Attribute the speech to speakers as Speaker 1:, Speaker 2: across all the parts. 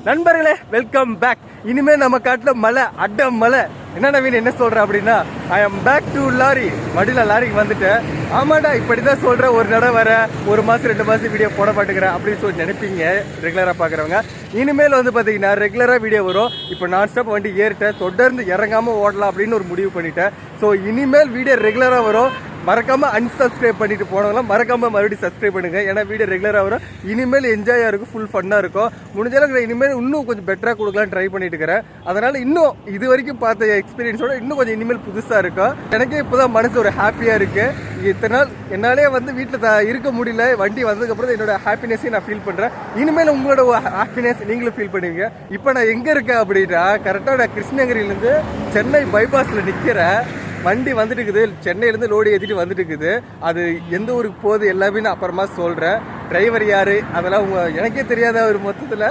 Speaker 1: நண்பர்களே welcome back. இனிமே நம்ம காட்டுல மலை அட்ட மலை. என்ன நவீன் என்ன சொல்ற அப்படின்னா, I am back to lorry. மடியில லாரிக்கு வந்துட்டேன். ஆமாடா இப்படிதான் சொல்றேன், ஒரு நடை வர 1 மாசம் 2 மாசம் வீடியோ போட மாட்டேங்கிறேன் அப்படின்னு சொல்லி நினைப்பீங்க ரெகுலரா பாக்குறவங்க. இனிமேல் வந்து பாத்தீங்கன்னா ரெகுலரா வீடியோ வரும். இப்போ நான் ஸ்டாப் வண்டி ஏறிட்டேன், தொடர்ந்து இறங்காம ஓடலாம் அப்படின்னு ஒரு முடிவு பண்ணிட்டேன். ஸோ இனிமேல் வீடியோ ரெகுலரா வரும். மறக்காம அன்சப்ஸ்கிரைப் பண்ணிட்டு போனவங்களாம் மறக்காம மறுபடியும் சப்ஸ்கிரைப் பண்ணுங்க. ஏன்னா வீடியோ ரெகுலரா வரும். இனிமேல் என்ஜாயா இருக்கும், ஃபுல் ஃபன்னா இருக்கும். முடிஞ்ச அளவுக்கு இனிமேல் இன்னும் கொஞ்சம் பெட்டரா கொடுக்கலாம் ட்ரை பண்ணிட்டு இருக்கிறேன். அதனால இன்னும் இது வரைக்கும் பார்த்த எக்ஸ்பீரியன்ஸோட இன்னும் கொஞ்சம் இனிமேல் புதுசா இருக்கும். எனக்கே இப்போதான் மனசு ஒரு ஹாப்பியா இருக்கு. இத்தனை நாள் என்னாலே வந்து வீட்டில் இருக்க முடியல. வண்டி வந்ததுக்கு அப்புறம் என்னோட ஹாப்பினஸையும் நான் ஃபீல் பண்றேன். இனிமேல் உங்களோட ஹாப்பினஸ் நீங்களும் ஃபீல் பண்ணுவீங்க. இப்போ நான் எங்க இருக்கேன் அப்படின்னா, கரெக்டா நான் கிருஷ்ணகிரியிலேருந்து சென்னை பைபாஸ்ல நிக்கிறேன். வண்டி வந்துட்டு இருக்குது, சென்னையிலேருந்து லோடு ஏற்றிட்டு வந்துட்டு இருக்குது. அது எந்த ஊருக்கு போகுது எல்லாமே நான் அப்புறமா சொல்கிறேன். டிரைவர் யார் அதெல்லாம் எனக்கே தெரியாத ஒரு மொத்தத்தில்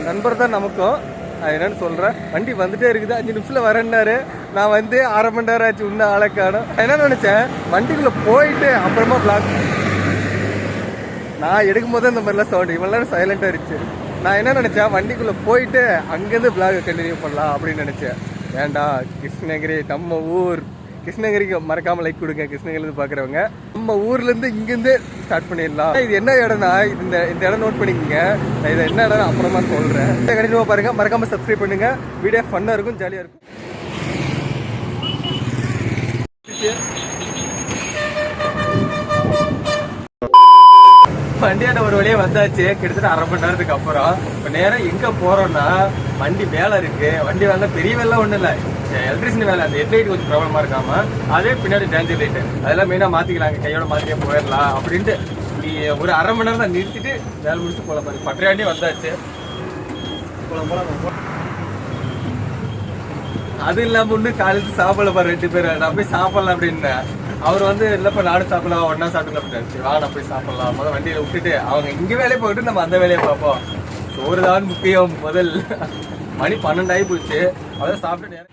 Speaker 1: நண்பர் தான் நமக்கும். அது என்னன்னு சொல்கிறேன். வண்டி வந்துட்டே இருக்குது, 5 நிமிஷத்தில் வரேன்னாரு. நான் வந்து 1/2 மணி நேரம் ஆச்சு, இன்னும் ஆளை காணும். என்ன நினச்சேன், வண்டிக்குள்ளே போயிட்டு அப்புறமா பிளாக் நான் எடுக்கும் போது இந்த மாதிரிலாம் சவுண்டு இவ்வளோ நேரம் சைலண்டாக இருந்துச்சு. நான் என்ன நினச்சேன், வண்டிக்குள்ளே போயிட்டு அங்கேருந்து பிளாக் கண்டினியூ பண்ணலாம் அப்படின்னு நினச்சேன். வேண்டாம், கிருஷ்ணகிரி நம்ம ஊர். கிருஷ்ணகிரிக்கு மறக்காம லைக் கொடுங்க. கிருஷ்ணகிரிலேருந்து பார்க்குறவங்க நம்ம ஊர்லேருந்து இங்கேருந்து ஸ்டார்ட் பண்ணிடலாம். இது என்ன இடம்னா, இந்த இடம் நோட் பண்ணிக்கோங்க. நான் இதை என்ன இடம் அப்புறமா சொல்கிறேன். கண்டினியூவாக பாருங்கள், மறக்காமல் சப்ஸ்கிரைப் பண்ணுங்கள். வீடியோ ஃபன்னாக இருக்கும், ஜாலியாக இருக்கும். வண்டியாட்ட ஒரு வழியே வந்தாச்சு, கிட்டத்தட்ட 1/2 மணி நேரத்துக்கு அப்புறம். இப்போ நேரம் எங்கே போகிறோன்னா, வண்டி வேலை இருக்குது. வண்டி வேலை பெரிய வேலை ஒன்றும் இல்லை, எலக்ட்ரிசிட்டி வேலை. அந்த ஹெட்லைட் கொஞ்சம் ப்ராப்ளமாக இருக்காமல், அதே பின்னாடி டேஞ்சர் லைட்டு அதெல்லாம் மெயினாக மாற்றிக்கலாங்க. கையோட மாற்றியே போயிடலாம் அப்படின்ட்டு நீ ஒரு 1/2 மணி நேரம் தான் நிறுத்திட்டு வேலை முடிச்சு போகலாம். பாருங்க, பட்டறையாண்டி வந்தாச்சு. போகலாம். அது இல்லாமல் ஒன்று காலையில் சாப்பிடல பாரு 2 பேர். நான் போய் சாப்பிடலாம் அப்படின்னேன். அவர் வந்து இல்லைப்பா நானும் சாப்பிடலாம், ஒன்னா சாப்பிடலாம் அப்படின்னு. வா நான் போய் சாப்பிடலாம். முதல் வண்டியில் விட்டுட்டு அவங்க இங்கே வேலையை போயிட்டு நம்ம அந்த வேலையை பார்ப்போம். சோறு தான் முக்கியம். முதல் மணி 12 ஆகி போச்சு. அதான் சாப்பிட்டு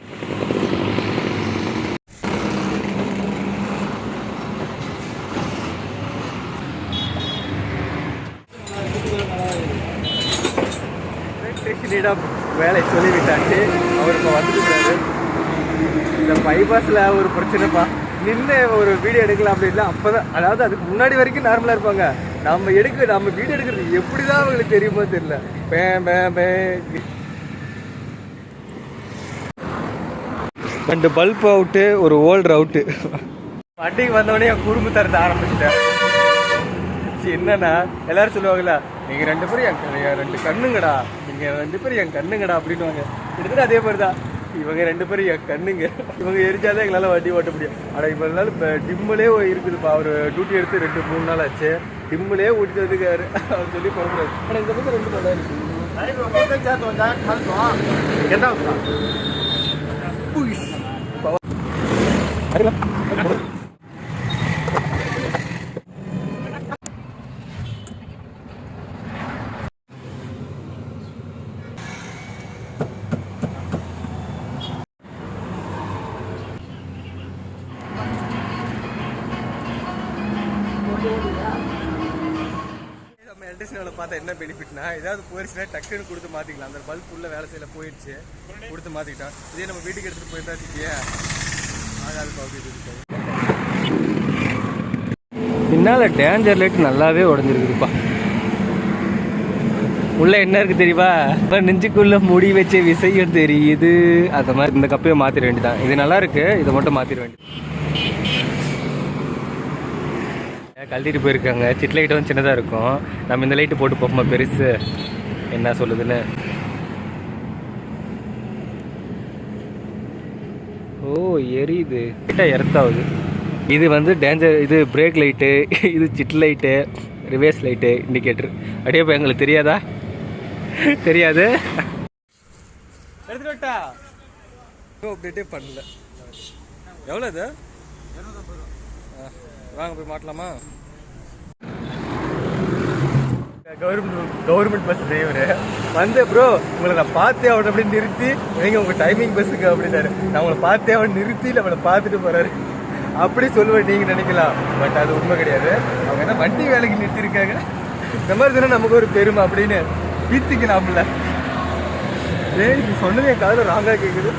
Speaker 1: வேலை சொல்லிவிட்டாச்சு. அவர் இப்போ வந்துருக்காரு. இந்த பைபாஸில் ஒரு பிரச்சனைப்பா, நின்று ஒரு வீடியோ எடுக்கலாம் அப்படின்னா அப்போதான், அதாவது அதுக்கு முன்னாடி வரைக்கும் நார்மலாக இருப்பாங்க. நம்ம வீடியோ எடுக்கிறது எப்படிதான் அவங்களுக்கு தெரியுமோ தெரியல. 2 பல்ப் அவுட்டு, ஒரு ஓல்டர் அவுட்டு. வண்டிக்கு வந்தோடனே என் குடும்ப தரத்தை ஆரம்பிச்சிட்டேன். என்னன்னா எல்லாரும் சொல்லுவாங்களா, நீங்க 2 பேரும் என் 2 கண்ணுங்கடா, நீங்க 2 பேரும் என் கண்ணுங்கடா அப்படின்னுவாங்க. கிட்டத்தட்ட அதே மாதிரி தான். இவங்க 2 பேரும் என் கண்ணுங்க. இவங்க எரிச்சாதான் எங்களால் வண்டி ஓட்ட முடியும். ஆனால் இப்போ இருந்தாலும் இப்போ டிம்மிலே இருக்குதுப்பா. அவர் டியூட்டி எடுத்து 2-3 நாள் ஆச்சு. டிம்மிலே ஓட்டிட்டு வந்துருக்காரு. அவர் சொல்லி போடக்கூடாது. ஆனால் இந்த பக்கம் 2 படம் இருக்கு. எலக்ட்ரிஷியனை பார்த்தா என்ன பெனிஃபிட்னா, ஏதாவது போயிடுச்சுன்னா டக்குன்னு கொடுத்து மாற்றிக்கலாம். அந்த பல்ப் உள்ள வேலை செய்யல போயிடுச்சு, கொடுத்து மாற்றிக்கிட்டோம். இதே நம்ம வீட்டுக்கு எடுத்துகிட்டு போயிருந்தா வச்சுக்கியே ஆகாது. பின்னால் டேஞ்சர் லைட் நல்லாவே உடஞ்சிருக்குதுப்பா. உள்ள என்ன இருக்குது தெரியுமா, நெஞ்சுக்குள்ள முடி வச்ச விஷயம் தெரியுது. அந்த மாதிரி இந்த கப்பையை மாற்றிட வேண்டியதான். இது நல்லா இருக்கு, இதை மட்டும் மாற்றிட வேண்டியது. கழட்டிட்டு போயிருக்காங்க. சிட் லைட் வந்து சின்னதாக இருக்கும். நம்ம இந்த லைட்டு போட்டு போகுமா பெருசு, என்ன சொல்லுதுன்னு. ஓ எரியுது, எர்த்தாகுது. இது வந்து டேஞ்சர். இது பிரேக் லைட்டு, இது side light, reverse light, indicator. அப்படியே இப்போ எங்களுக்கு தெரியாதா? தெரியாது. எடுத்துட்டு விட்டா அப்டேட்டே பண்ணல. எவ்வளோ இது? வாங்க போய் மாட்டலாமா? கவர்மெண்ட் பஸ் டிரைவரு வந்து, ப்ரோ உங்களை நான் பார்த்தே அவன் அப்படின்னு நிறுத்தி, நீங்கள் உங்கள் டைமிங் பஸ்ஸுக்கு அப்படின்னாரு. நான் உங்களை பார்த்தே அவன் நிறுத்தி நம்மளை பார்த்துட்டு போகிறாரு. அப்படி சொல்லுவேன் நீங்கள் நினைக்கலாம், பட் அது உண்மை கிடையாது. அவங்க என்ன வண்டி வேலைக்கு நிறுத்திருக்காங்க. இந்த மாதிரி தானே நமக்கு ஒரு பெருமை அப்படின்னு பீத்திக்கலாம்ல. டேய் நீ சொன்னது என் காதில் ராங்காக கேட்குது.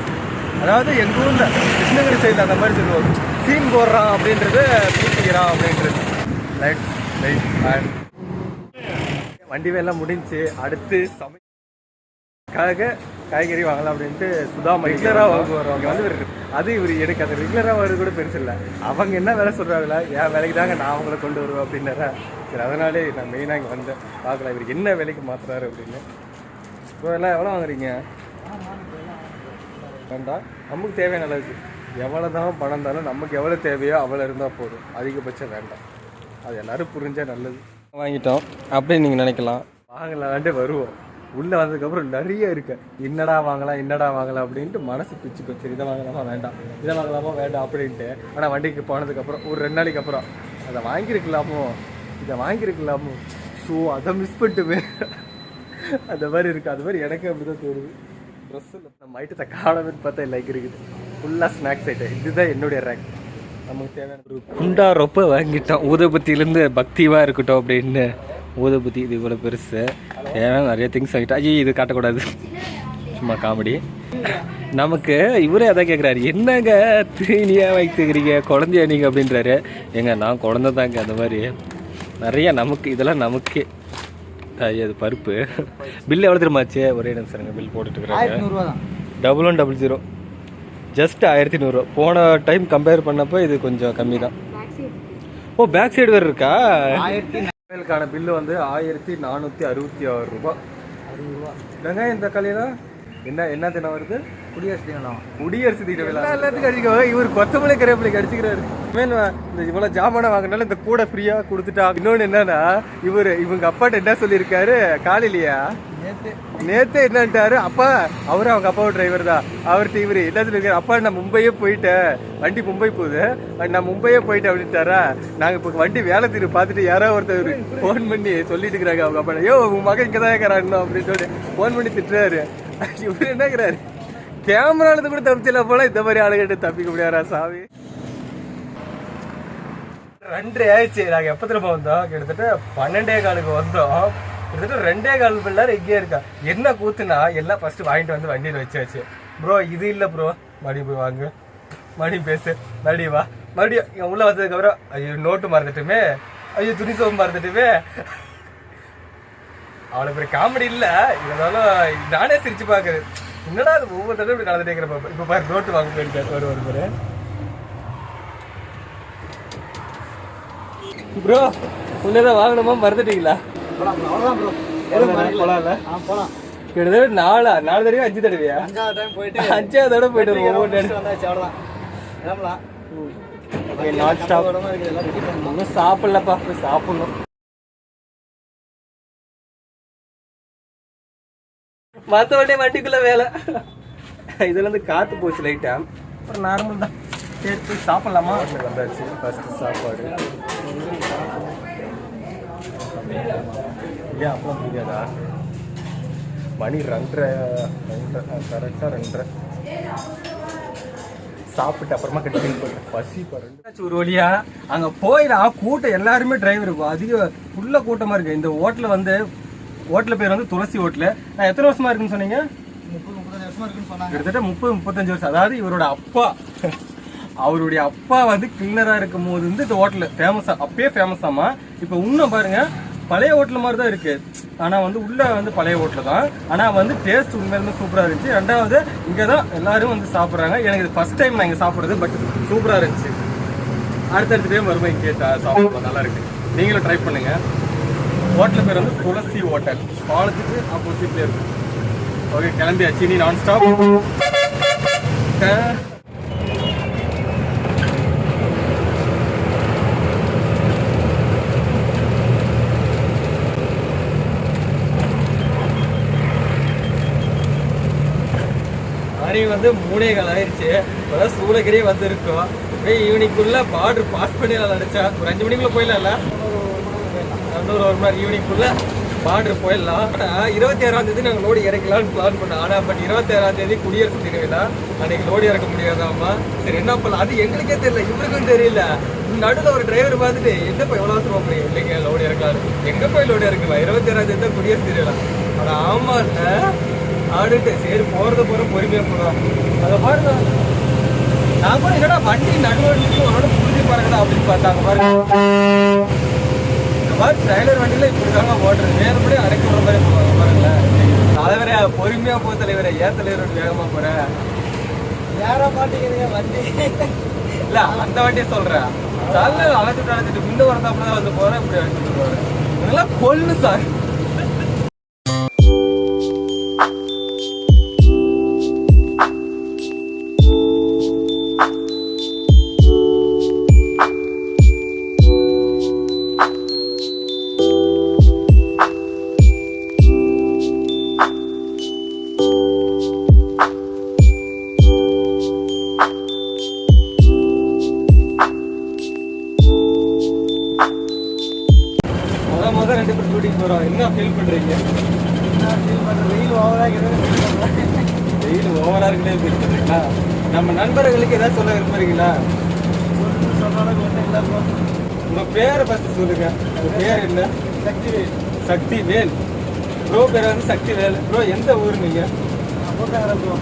Speaker 1: அதாவது எங்கள் ஊரில் கிருஷ்ணகிரி சைடில் அந்த மாதிரி சொல்லுவோம், சீன் போடுறான் அப்படின்றது பூசிக்கிறான் அப்படின்றது. ரைட் வண்டி வேலாம் முடிஞ்சு அடுத்து சமைக்காக காய்கறி வாங்கலாம் அப்படின்ட்டு சுதாமா ரெகுலராக வாங்குவாங்க வந்து. அது இவர் எனக்கு அது ரெகுலராக வர்றது கூட பெருசு இல்லை. அவங்க என்ன வேலை சொல்கிறாங்களா, என் வேலைக்கு தாங்க நான் அவங்கள கொண்டு வருவேன் அப்படின்னாரா. சரி அதனாலே நான் மெயினாக இங்கே வந்தேன் பார்க்கலாம் இவருக்கு என்ன வேலைக்கு மாற்றுறாரு அப்படின்னு. இப்போ எல்லாம் எவ்வளோ வாங்குறீங்க? வேண்டாம், நமக்கு தேவையான அளவுக்கு எவ்வளோ தான் பணம் இருந்தாலும் நமக்கு எவ்வளோ தேவையோ அவ்வளோ இருந்தால் போதும், அதிகபட்சம் வேண்டாம். அது எல்லோரும் புரிஞ்சால் நல்லது. வாங்கிட்டோம் அப்படின்னு நீங்கள் நினைக்கலாம், வாங்கலான்ட்டு வருவோம். உள்ளே வந்ததுக்கப்புறம் நிறைய இருக்கு, என்னடா வாங்கலாம் அப்படின்ட்டு மனசு பிச்சுக்கும். சரி இதை வாங்கலாமா வேண்டாம், இதை வாங்கலாமா வேண்டாம் அப்படின்ட்டு. ஆனால் வண்டிக்கு போனதுக்கப்புறம் ஒரு 2 நாளைக்கு அப்புறம் அதை வாங்கியிருக்கலாமோ, இதை வாங்கியிருக்கலாமோ, ஸோ அதை மிஸ் பண்ணிட்டுமே அந்த மாதிரி இருக்குது. அது மாதிரி எனக்கு அப்படி தான் தோணுது. ட்ரெஸ்ஸில் நம்ம ஐட்டத்தை காணணும்னு பார்த்தா லைக் இருக்குது, ஃபுல்லாக ஸ்நாக்ஸ் ஐட்டம். இதுதான் என்னுடைய ரேக். நமக்கு தேவையான ஒரு குண்டா ரொப்ப வாங்கிட்டோம். ஊதுபத்தியிலேருந்து பக்திவாக இருக்கட்டும் அப்படின்னு. ஊதுபத்தி இது இவ்வளோ பெருசு, தேவையான நிறைய திங்ஸ் ஆகிட்டா. ஐயோ இது காட்டக்கூடாது, சும்மா காமெடி. நமக்கு இவரே அதான் கேட்குறாரு, என்னங்க தீனியாக வைத்துக்கிறீங்க, குழந்தையா நீங்கள் அப்படின்றாரு. ஏங்க நான் குழந்தை தாங்க. அந்த மாதிரி நிறைய நமக்கு இதெல்லாம் நமக்கு. அது பருப்பு பில் எவ்வளோ தெரியுமாச்சு? ஒரே நிமிஷம் பில் போட்டுட்டு இருக்கிறாங்க. 1100 ஜஸ்ட் 1100. போன டைம் கம்பேர் பண்ணப்போ இது கொஞ்சம் கம்மி தான். ஓ பேக் சைடு வேறு இருக்கா? 1000க்கான பில்லு வந்து 1466 ரூபா. வெங்காயம் தக்காளியெல்லாம் என்ன தினம் வருது? குடியரசு தின விழா. எல்லாத்துக்கும் அடிச்சுக்கோ. இவர் கொத்தமல்லி கருவேப்பிலைக்கு அடிச்சுக்கிறாரு. இந்த இவ்வளோ ஜாமானை வாங்கினாலும் இந்த கூட ஃப்ரீயாக கொடுத்துட்டா. இன்னொன்று என்னன்னா, இவங்க அப்பாட்ட என்ன சொல்லியிருக்காரு காலையிலையா நேற்று என்னன்ட்டாரு, அப்பா அவரும் அவங்க அப்பாவோட டிரைவர் தான். அவர்கிட்ட இவர் என்ன சொல்லியிருக்காரு, அப்பா நான் மும்பையே போயிட்டேன், வண்டி மும்பை போகுது, நான் மும்பையே போயிட்டேன் அப்படின்ட்டாரா. நாங்கள் இப்போ வண்டி வேலை தீர்வு பார்த்துட்டு யாரோ ஒருத்தர் ஃபோன் பண்ணி சொல்லிட்டு இருக்கிறாங்க அவங்க அப்பா, ஐயோ உன் மகன் இங்கே தான் இருக்கிறான் அப்படின்னு சொல்லி ஃபோன் பண்ணி திட்டுறாரு. இவர் என்னங்கிறாரு, கேமரானது கூட தப்பிச்சல போல இந்த மாதிரி ஆளுகிட்ட தப்பிக்க முடியாதா சாமி. 2:30 ஆயிடுச்சு. நாங்கள் எப்போ திரும்ப வந்தோம்? கிட்டத்தட்ட 12:15 வந்தோம். கிட்டத்தட்ட 2:15 மணி நேரம் எங்கேயே இருக்கா. என்ன கூத்துனா எல்லாம் ஃபர்ஸ்ட் வாங்கிட்டு வந்து வண்டியில் வச்சாச்சு. ப்ரோ இது இல்லை ப்ரோ, மறுபடியும் போய் வாங்க, மறுபடியும் பேசு, மறுபடியும் வா, மறுபடியும் உள்ளே வந்ததுக்கப்புறம் ஐயோ நோட்டு மறந்துட்டுமே, ஐயோ துணி சோப்பு மறந்துட்டுமே. அவ்வளோ பெரிய காமெடி இல்லை, இருந்தாலும் நானே சிரிச்சு பார்க்குறேன். என்னடா அது ஒவ்வொரு தடவை இப்படி கலந்துட்டே இருக்கிறப்ப. இப்போ பாரு நோட்டு வாங்க போயிருக்காரு ஒரு பேரு. ப்ரோ உள்ளதான் வாங்கணுமா மறந்துட்டீங்களா? கிட்டத்தட்ட 4 தடவை 5 தடவையா? 5ஆவது தடவை போயிட்டு ஒன்றும் சாப்பிடலப்பா, போய் சாப்பிடணும். மற்றவட்டே வண்டிக்குள்ள வேலை. இதுல இருந்து காத்து போச்சு லைட்டா, அப்புறம் நார்மல் தான். சரி போய் சாப்பிடலாமா? வந்தாச்சு ஃபர்ஸ்ட் சாப்பாடு. ஏன் அப்பெல்லாம் முடியாதா? மணி 2:30 கரெக்டாக 2:30 சாப்பிட்டு அப்புறமா கட்டி பசி பாருங்க. ஒரு வழியா அங்கே போயிடா. கூட்டம் எல்லாருமே டிரைவர் இருக்கும், அதிக ஃபுல்லாக கூட்டமாக இருக்கு. இந்த ஹோட்டலில் வந்து ஹோட்டல் பேர் வந்து துளசி ஹோட்டலு. நான் எத்தனை வருஷமா இருக்குன்னு சொன்னீங்க? 30-35 வருஷமா இருக்குன்னு சொன்னாங்க. கிட்டத்தட்ட 30-35 வருஷம். அதாவது இவரோட அப்பா, அவருடைய அப்பா வந்து கிளீனராக இருக்கும் போது வந்து இந்த ஹோட்டல் ஃபேமஸா, அப்பயே ஃபேமஸ் ஆமா. இப்போ இன்னும் பாருங்க பழைய ஹோட்டல் மாதிரி தான் இருக்கு. ஆனால் வந்து உள்ள வந்து பழைய ஹோட்டல் தான், ஆனால் வந்து டேஸ்ட் உண்மையிலுமே சூப்பராக இருந்துச்சு. ரெண்டாவது இங்கே தான் எல்லாரும் வந்து சாப்பிட்றாங்க. எனக்கு இது ஃபர்ஸ்ட் டைம் நான் இங்கே சாப்பிட்றது, பட் சூப்பராக இருந்துச்சு. அடுத்தடுத்த டைம் வரும்போது இங்கே சாப்பிடுவோம், நல்லா இருக்கு. நீங்களும் ட்ரை பண்ணுங்க. ஹோட்டல் பேர் வந்து துளசி ஹோட்டல், பாலத்துக்கு ஆப்போசிட்ல இருக்கு. ஓகே கிளம்பியாச்சு, நீ நான் ஸ்டாப். மணி வந்து 3:15 ஆயிடுச்சு. இப்போதான் சூளகிரியே வந்து இருக்கோம். ஈவினிங்குள்ள பார்டர் பாஸ் பண்ணி நினைச்சா ஒரு 5 மணிக்குள்ள போயிடலாம்ல, 1 மணி நேரம் ஈவினிங்குள்ள பார்டர் போயிடலாம். ஆனால் 26ஆம் தேதி நாங்கள் லோடு இறக்கலாம்னு பிளான் பண்ணோம். ஆனால் பட் 26ஆம் தேதி குடியரசு தின விழா, அன்னைக்கு லோடு இறக்க முடியாதாம்மா. சரி என்ன பண்ணலாம், அது எங்களுக்கே தெரியல, இவருக்கும் தெரியல. நடுவில் ஒரு டிரைவர் பார்த்துட்டு என்னப்பா எவ்வளோ அவசரமா போறீங்க, இல்லைங்க லோடு இறக்கலாம், எங்கே போய் லோடு இறக்கலாம், 26ஆம் தேதி தான் குடியரசு தின விழா. ஆனால் ஆமா இல்லை அப்படின்ட்டு சரி போகிறத போகிற பொறுமையாக போகலாம். அதை பாருங்க நான் கூட என்னடா வண்டி நடுவண்டிக்கு உன்னோட புரிஞ்சு பாருங்கடா அப்படின்னு பார்த்தாங்க பாருங்க. இந்த மாதிரி ட்ரைலர் வண்டியில் இப்படி தாங்க ஓட்டுறது வேறுபடி அடைக்க விடுற மாதிரி போவாங்க பாருங்களேன். தலைவரே பொறுமையாக போக தலைவரே, ஏன் தலைவர் வேகமாக போகிறேன்
Speaker 2: ஏற மாட்டேங்குதுங்க வண்டி.
Speaker 1: இல்லை அந்த வண்டியை சொல்கிறேன். தலை அழைச்சிட்டு முன்ன வரதாப்புல தான் வந்து போகிறேன், இப்படி அழைச்சிட்டு போகிறேன். இதெல்லாம் கொல்லு சார். முதல் 2 பேர் ஷூட்டிங் போகிறோம். என்ன ஃபீல் பண்ணுறீங்க?
Speaker 2: வெயில் ஓவராக
Speaker 1: வெயில் ஓவராக இருக்குன்னே ஃபீல் பண்ணுறீங்களா? நம்ம நண்பர்களுக்கு ஏதாவது சொல்ல விரும்புறீங்களா?
Speaker 2: சொன்னாலும் ஒன்றும் இல்லை ப்ரோ.
Speaker 1: உங்கள் பேரை ஃபஸ்ட்டு சொல்லுங்கள். உங்கள் பேர் என்ன?
Speaker 2: சக்திவேல்.
Speaker 1: சக்திவேல். ப்ரோ பேர் வந்து சக்திவேல். ப்ரோ எந்த ஊர் நீங்கள்?
Speaker 2: ஊத்தாங்கரை ப்ரோ.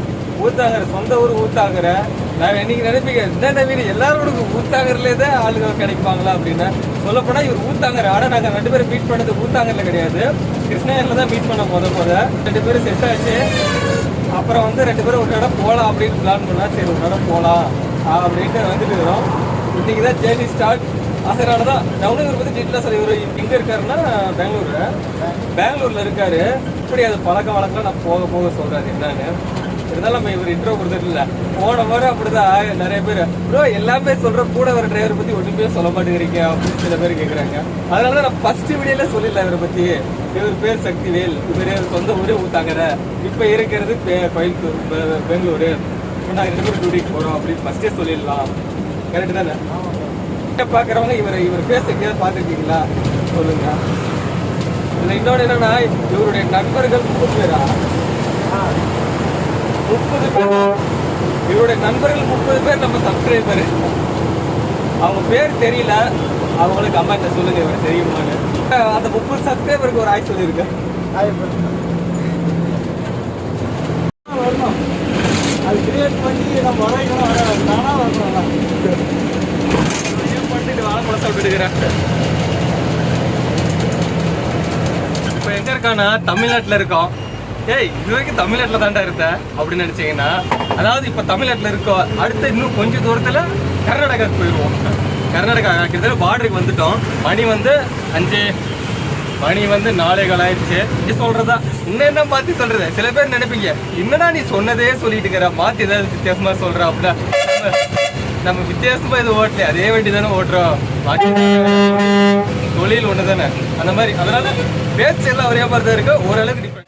Speaker 1: ஊத்தாங்கரை. சொந்த ஊர் ஊத்தாங்கரை. நான் இன்னைக்கு நினைப்பீங்க என்ன நவீன எல்லாரோட ஊத்தாங்கரிலே தான் ஆளுங்க கிடைப்பாங்களா அப்படின்னு. சொல்லப்போனால் இவர் ஊத்தாங்கரை. ஆனால் நாங்கள் 2 பேரும் மீட் பண்ணது ஊத்தாங்கரில் கிடையாது, கிருஷ்ணகிரியில் தான் மீட் பண்ண முத 2 பேரும் செட் ஆச்சு. அப்புறம் வந்து 2 பேரும் ஒரு இடம் போகலாம் அப்படின்னு பிளான் பண்ணால் சரி ஒரு இடம் போகலாம் அப்படின்ட்டு வந்துட்டு இருக்கிறோம். இன்னைக்கு தான் ஜேர்னி ஸ்டார்ட். அதனால தான் நான் இவர் பற்றி டீட்டெயிலாக சொல்லி இவர் எங்கே இருக்காருன்னா பெங்களூரில் இருக்காரு. இப்படி அது பழக்க வழக்கம் நான் போக போக சொல்கிறாரு என்னன்னு. இருந்தாலும் நம்ம இவர் இன்ட்ரோ கொடுத்துட்டு இல்லை போன வாரம் அப்படிதான் நிறைய பேர் ப்ரோ எல்லாமே சொல்கிற கூட வர டிரைவரை பற்றி ஒன்றுமே சொல்ல மாட்டேங்கிறீங்க அப்படின்னு சில பேர் கேட்குறாங்க. அதனால தான் நான் ஃபர்ஸ்ட் வீடியோல சொல்லிடலாம் இவரை பற்றி. இவர் பேர் சக்திவேல். இவர் சொந்த ஊரே ஊத்தாங்கரை. இப்போ இருக்கிறது கோயம்புத்தூர் பெங்களூரு. இப்போ நாங்கள் 2 பேரும் டியூட்டிக்கு போகிறோம் அப்படின்னு ஃபர்ஸ்டே சொல்லிடலாம். கரெக்டு தானே? பார்க்குறவங்க இவர் பேச எங்கேயாவது பார்த்துருக்கீங்களா சொல்லுங்க. இதில் இன்னொன்று என்னன்னா இவருடைய நண்பர்கள் 30 பேரா? 30 பேர். இவருடைய நண்பர்கள் 30 பேர் நம்ம சப்ஸ்கிரைபர். அவங்க பேர் தெரியல, அவங்களுக்கு கமெண்ட்ல சொல்லுங்க இவர் தெரியுமான்னு. அந்த 30 சப்ஸ்கிரைபருக்கு ஒரு ஆய் சொல்லியிருக்கேன்.
Speaker 2: வரணும் அது கிரியேட் பண்ணி நம்ம வரைக்கணும். நானா வரணும்
Speaker 1: பண்ணிட்டு வாழை கூட சாப்பிட்டுக்கிறேன். இப்போ எங்க இருக்கானா தமிழ்நாட்டில் இருக்கோம். ஏய் இது வரைக்கும் தமிழ்நாட்டில் தாண்டா இருந்த அப்படின்னு நினச்சிங்கன்னா, அதாவது இப்போ தமிழ்நாட்டில் இருக்கோம். அடுத்த இன்னும் கொஞ்சம் தூரத்தில் கர்நாடகாவுக்கு போயிடுவோம். கர்நாடகா கிட்டத்தட்ட பார்டருக்கு வந்துட்டோம். மணி வந்து 5, மணி வந்து 4:15 ஆயிடுச்சு. நீ சொல்கிறதா இன்னும் என்ன மாற்றி சொல்கிறது? சில பேர் நினைப்பீங்க என்னடா நீ சொன்னதே சொல்லிட்டு இருக்கிற, மாற்றி ஏதாவது வித்தியாசமாக சொல்கிற அப்படின்னா. நம்ம வித்தியாசமாக எதுவும் ஓட்டல, அதே வண்டி தானே ஓட்டுறோம். தொழில் ஒன்று தானே அந்த மாதிரி. அதனால பேச்சு எல்லாம் ஒரே மாதிரி தான் இருக்கு, ஓரளவுக்கு டிஃபரெண்ட்.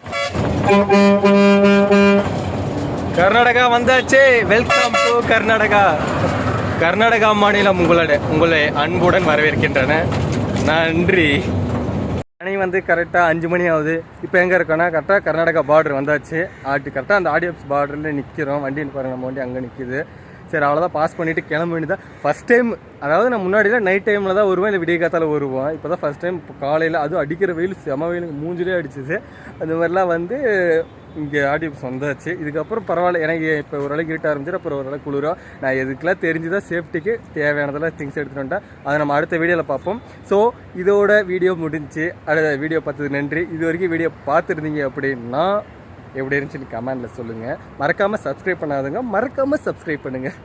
Speaker 1: கர்நாடகா வந்தாச்சு. Welcome to Karnataka. கர்நாடகா மாநிலம் உங்களை அன்புடன் வரவேற்கின்றன. நன்றி. மணி வந்து கரெக்டாக 5 மணி ஆகுது. இப்போ எங்கே இருக்கோன்னா கரெக்டாக கர்நாடகா பார்டர் வந்தாச்சு. கரெக்டாக அந்த ஆடியப்ஸ் பார்டரில் நிற்கிறோம். வண்டின்னு பாருங்கள், நம்ம வண்டி அங்கே நிற்கிது. சரி அவ்வளோதான், பாஸ் பண்ணிவிட்டு கிளம்ப வேண்டியதான். ஃபஸ்ட் டைம், அதாவது நான் முன்னாடியில் நைட் டைமில் தான் வருவேன், இல்லை விடிய காத்தால வருவோம். இப்போ தான் ஃபஸ்ட் டைம். இப்போ காலையில் அதுவும் அடிக்கிற வெயில், செம வெயில், மூஞ்சிலே அடிச்சிது. அந்த மாதிரிலாம் வந்து இங்கே ஆடியப்ஸ் வந்தாச்சு. இதுக்கப்புறம் பரவாயில்ல, எனக்கு இப்போ ஓரளவுக்கு இருட்ட ஆரம்பிச்சிடும். அப்புறம் ஓரளவுக்கு குளிரும். நான் எதுக்கெல்லாம் தெரிஞ்சுதான் சேஃப்டிக்கு தேவையானதெல்லாம் திங்ஸ் எடுத்துகிட்டு வந்துட்டேன். அதை நம்ம அடுத்த வீடியோவில் பார்ப்போம். ஸோ இதோட வீடியோ முடிஞ்சு. அடுத்த வீடியோ பார்த்தது நன்றி. இது வரைக்கும் வீடியோ பார்த்துருந்தீங்க அப்படின்னா எப்படி இருந்துச்சுன்னு கமெண்டில் சொல்லுங்கள். மறக்காமல் சப்ஸ்கிரைப் பண்ணாதுங்க, மறக்காமல் சப்ஸ்கிரைப் பண்ணுங்கள்.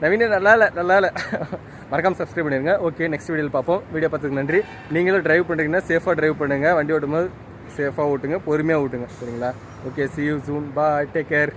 Speaker 1: நவீன நல்லா இல்லை மறக்காமல் சப்ஸ்கிரைப் பண்ணிடுங்க. ஓகே, நெக்ஸ்ட் வீடியோவில் பார்ப்போம். வீடியோ பார்த்ததுக்கு நன்றி. நீங்களும் ட்ரைவ் பண்ணுறீங்கன்னா சேஃபாக ட்ரைவ் பண்ணுங்கள். வண்டி ஓட்டும்போது சேஃபாக ஓட்டுங்க, பொறுமையாக ஓட்டுங்க. சரிங்களா? Okay, see you soon. Bye. Take care.